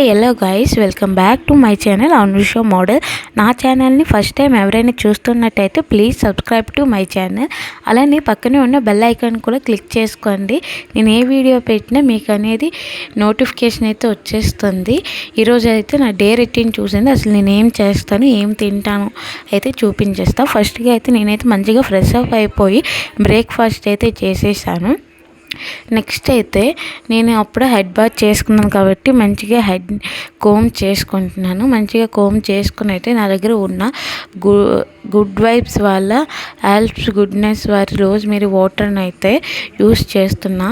Hello guys, welcome back to my channel Anusha model. నా ఛానల్ని first time ఎవరైనా చూస్తున్నట్టయితే please subscribe to my channel. అలానే పక్కనే ఉన్న బెల్ ఐకాన్ కూడా క్లిక్ చేసుకోండి. నేను ఏ వీడియో పెట్టినా మీకు అనేది నోటిఫికేషన్ అయితే వచ్చేస్తుంది. ఈరోజు అయితే నా డే రొటీన్ చూసింది. అసలు నేను ఏం చేస్తాను, ఏం తింటాను అయితే చూపించేస్తాను. ఫస్ట్గా అయితే నేనైతే మంచిగా ఫ్రెష్ అప్ అయిపోయి బ్రేక్ఫాస్ట్ అయితే చేసేసాను. నెక్స్ట్ అయితే నేను అప్పుడు హెడ్ బాత్ చేసుకున్నాను కాబట్టి మంచిగా హెడ్ కోమ్ చేసుకుంటున్నాను. మంచిగా కోమ్ చేసుకుని అయితే నా దగ్గర ఉన్న గుడ్ వైబ్స్ వాళ్ళ హెల్ప్స్ గుడ్నెస్ వారి రోజు మీరు వాటర్ని అయితే యూస్ చేస్తున్నా.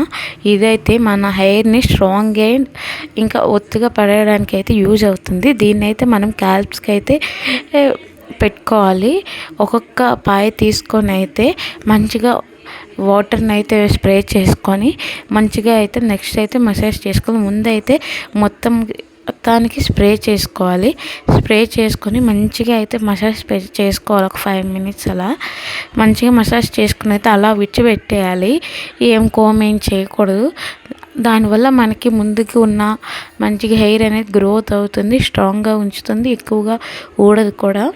ఇదైతే మన హెయిర్ని స్ట్రాంగ్ అండ్ ఇంకా ఒత్తుగా పడేయడానికి అయితే యూజ్ అవుతుంది. దీన్ని అయితే మనం క్యాల్ప్స్కి అయితే పెట్టుకోవాలి. ఒక్కొక్క పాయ తీసుకొని అయితే మంచిగా వాటర్ని అయితే స్ప్రే చేసుకొని మంచిగా అయితే నెక్స్ట్ అయితే మసాజ్ చేసుకోవాలి. ముందైతే మొత్తానికి స్ప్రే చేసుకోవాలి. స్ప్రే చేసుకొని మంచిగా అయితే మసాజ్ చేసుకోవాలి. ఒక 5 minutes అలా మంచిగా మసాజ్ చేసుకుని అయితే అలా విడిచిపెట్టేయాలి. ఏం చేయకూడదు. దానివల్ల మనకి ముందుకు ఉన్న మంచిగా హెయిర్ అనేది గ్రోత్ అవుతుంది, స్ట్రాంగ్గా ఉంచుతుంది, ఎక్కువగా ఊడదు కూడా.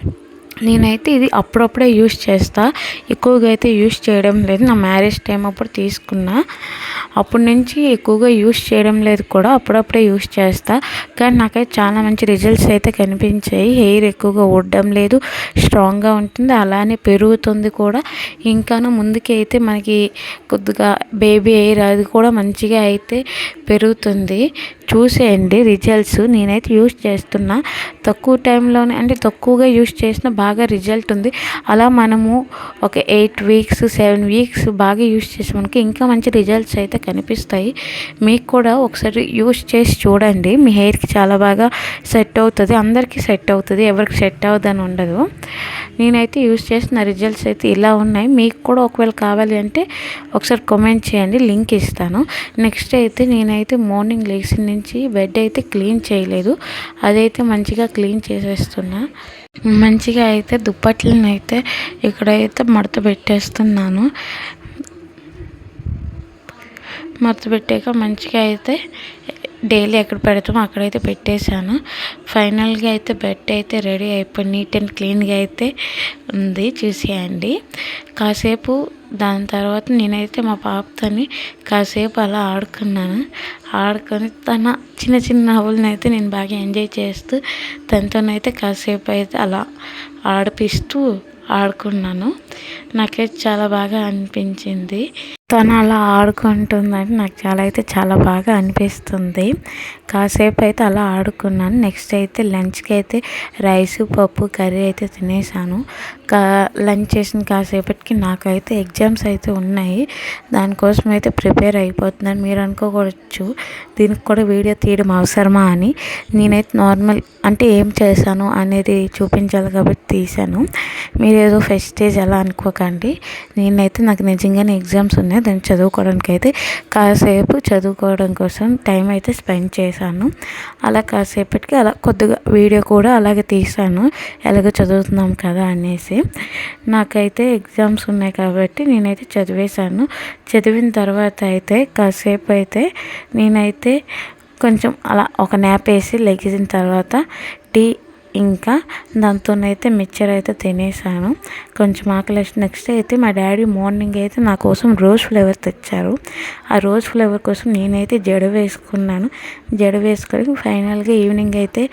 నేనైతే ఇది అప్పుడప్పుడే యూస్ చేస్తా, ఎక్కువగా అయితే యూస్ చేయడం లేదు. నా మ్యారేజ్ టైం అప్పుడు తీసుకున్నా, అప్పటి నుంచి ఎక్కువగా యూస్ చేయడం లేదు కూడా, అప్పుడప్పుడే యూస్ చేస్తా. కానీ నాకైతే చాలా మంచి రిజల్ట్స్ అయితే కనిపించాయి. హెయిర్ ఎక్కువగా ఊడడం లేదు, స్ట్రాంగ్గా ఉంటుంది, అలానే పెరుగుతుంది కూడా. ఇంకాను ముందుకి అయితే మనకి కొద్దిగా బేబీ హెయిర్ అది కూడా మంచిగా అయితే పెరుగుతుంది. చూసేయండి రిజల్ట్స్. నేనైతే యూస్ చేస్తున్నా. తక్కువ టైంలోనే అంటే తక్కువగా యూస్ చేసిన బాగా రిజల్ట్ ఉంది. అలా మనము ఒక 8 weeks 7 weeks బాగా యూస్ చేసామనుకో ఇంకా మంచి రిజల్ట్స్ అయితే కనిపిస్తాయి. మీకు కూడా ఒకసారి యూస్ చేసి చూడండి. మీ హెయిర్కి చాలా బాగా సెట్ అవుతుంది. అందరికీ సెట్ అవుతుంది, ఎవరికి సెట్ అవ్వదని ఉండదు. నేనైతే యూస్ చేసిన రిజల్ట్స్ అయితే ఇలా ఉన్నాయి. మీకు కూడా ఒకవేళ కావాలి అంటే ఒకసారి కామెంట్ చేయండి, లింక్ ఇస్తాను. నెక్స్ట్ అయితే నేనైతే మార్నింగ్ లేచిన నుంచి బెడ్ అయితే క్లీన్ చేయలేదు. అదైతే మంచిగా క్లీన్ చేసేస్తున్నా. మంచిగా అయితే దుప్పట్లను అయితే ఇక్కడైతే మడత పెట్టేస్తున్నాను. మడత పెట్టాక మంచిగా అయితే డైలీ ఎక్కడ పెడతామో అక్కడైతే పెట్టేశాను. ఫైనల్గా అయితే బెడ్ అయితే రెడీ అయిపోయి నీట్ అండ్ క్లీన్గా అయితే ఉంది. చూసేయండి. కాసేపు దాని తర్వాత నేనైతే మా పాపతోని కాసేపు అలా ఆడుకొని తన చిన్న చిన్న నవ్వులను అయితే నేను బాగా ఎంజాయ్ చేస్తూ తనతోనైతే కాసేపు అయితే అలా ఆడిపిస్తూ ఆడుకున్నాను. నాకైతే చాలా బాగా అనిపించింది. తను అలా ఆడుకుంటుందని నాకు చాలా బాగా అనిపిస్తుంది. కాసేపు అయితే అలా ఆడుకున్నాను. నెక్స్ట్ అయితే లంచ్కి అయితే రైస్ పప్పు కర్రీ అయితే తినేసాను. లంచ్ చేసిన కాసేపటికి నాకైతే ఎగ్జామ్స్ అయితే ఉన్నాయి. దానికోసం అయితే ప్రిపేర్ అయిపోతున్నాను. మీరు అనుకోవచ్చు దీనికి కూడా వీడియో తీయడం అవసరమా అని. నేనైతే నార్మల్ అంటే ఏం చేశాను అనేది చూపించాలి కాబట్టి తీశాను. మీరు ఏదో ఫెస్టేజ్ అలా అనుకోకండి. నేనైతే నాకు నిజంగానే ఎగ్జామ్స్ ఉన్నాయి, దాన్ని చదువుకోవడానికి అయితే కాసేపు చదువుకోవడం కోసం టైం అయితే స్పెండ్ చేశాను. అలా కాసేపటికి అలా కొద్దిగా వీడియో కూడా అలాగే తీశాను, ఎలాగో చదువుతున్నాం కదా అనేసి. నాకైతే ఎగ్జామ్స్ ఉన్నాయి కాబట్టి నేనైతే చదివేశాను. చదివిన తర్వాత అయితే కాసేపు అయితే నేనైతే కొంచెం అలా ఒక న్యాప్ వేసి లెగిసిన తర్వాత టీ ఇంకా దాంతోనైతే మిక్చర్ అయితే తినేసాను. కొంచెం ఆకలి. నెక్స్ట్ అయితే మా డాడీ మార్నింగ్ అయితే నా కోసం రోజ్ ఫ్లేవర్ తెచ్చారు. ఆ రోజ్ ఫ్లేవర్ కోసం నేనైతే జడ వేసుకున్నాను. జడ వేసుకొని ఫైనల్గా ఈవినింగ్ అయితే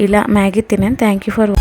ఇలా మ్యాగీ తిన్నాను. Thank you for